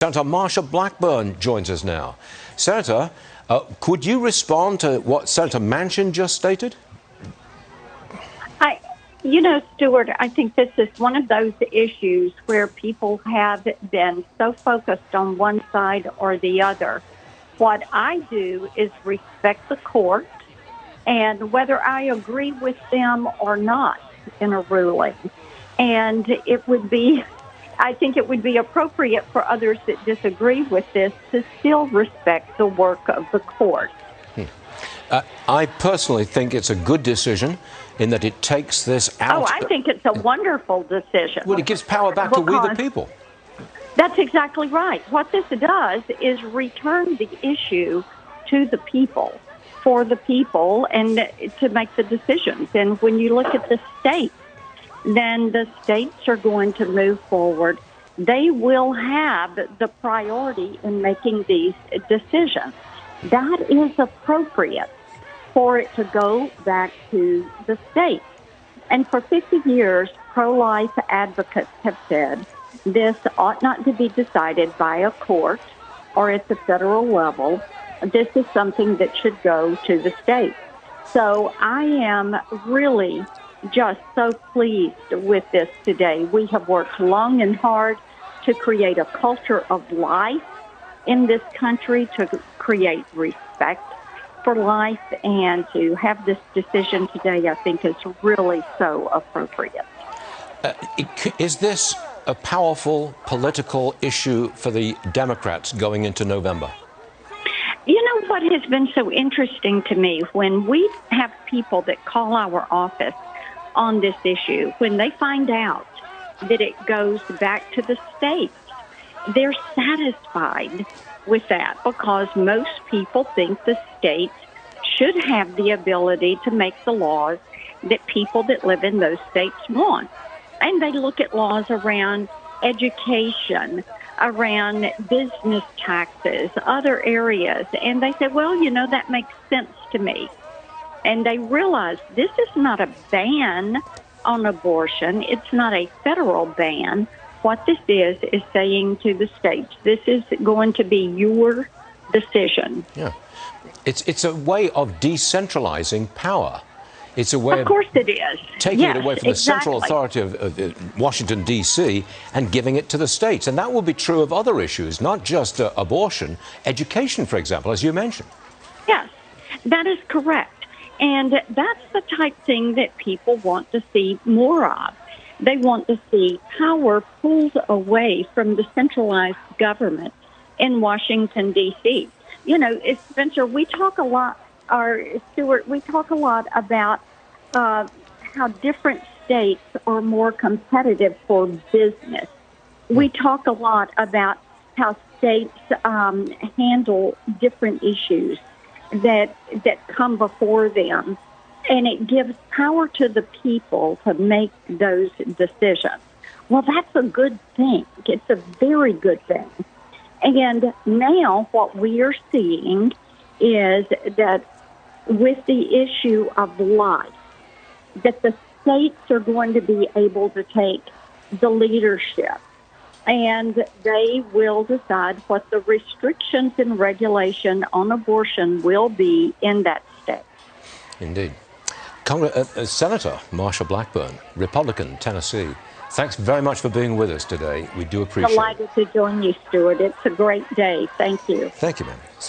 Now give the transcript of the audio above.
Senator Marsha Blackburn joins us now. Senator, could you respond to what Senator Manchin just stated? Stuart, I think this is one of those issues where people have been so focused on one side or the other. What I do is respect the court, and whether I agree with them or not in a ruling. And I think it would be appropriate for others that disagree with this to still respect the work of the court. I personally think it's a good decision in that it takes this out. Oh, I think it's a wonderful decision. Well, it gives power back to we the people. That's exactly right. What this does is return the issue to the people, for the people, and to make the decisions. And when you look at the states, then the states are going to move forward. They will have the priority in making these decisions. That is appropriate for it to go back to the states. And for 50 years, pro-life advocates have said this ought not to be decided by a court or at the federal level. This is something that should go to the states. So I am really just so pleased with this today. We have worked long and hard to create a culture of life in this country, to create respect for life, and to have this decision today, I think, is really so appropriate. Is this a powerful political issue for the Democrats going into November? You know what has been so interesting to me, when we have people that call our office on this issue, when they find out that it goes back to the states, they're satisfied with that, because most people think the states should have the ability to make the laws that people that live in those states want. And they look at laws around education, around business taxes, other areas, and they say, well, that makes sense to me. And they realize this is not a ban on abortion. It's not a federal ban. What this is saying to the states, this is going to be your decision. Yeah. It's a way of decentralizing power. It's a way of course it is. Taking it away from the central authority of Washington, D.C., and giving it to the states. And that will be true of other issues, not just abortion, education, for example, as you mentioned. Yes, that is correct. And that's the type thing that people want to see more of. They want to see power pulled away from the centralized government in Washington, D.C. Spencer, we talk a lot, or Stuart, we talk a lot about how different states are more competitive for business. We talk a lot about how states handle different issues that come before them. And it gives power to the people to make those decisions. Well, that's a good thing. It's a very good thing. And now what we are seeing is that with the issue of life, that the states are going to be able to take the leadership, and they will decide what the restrictions and regulation on abortion will be in that state. Indeed. Senator Marsha Blackburn, Republican, Tennessee, thanks very much for being with us today. We do appreciate it. Delighted to join you, Stuart. It's a great day. Thank you. Thank you, ma'am. See you.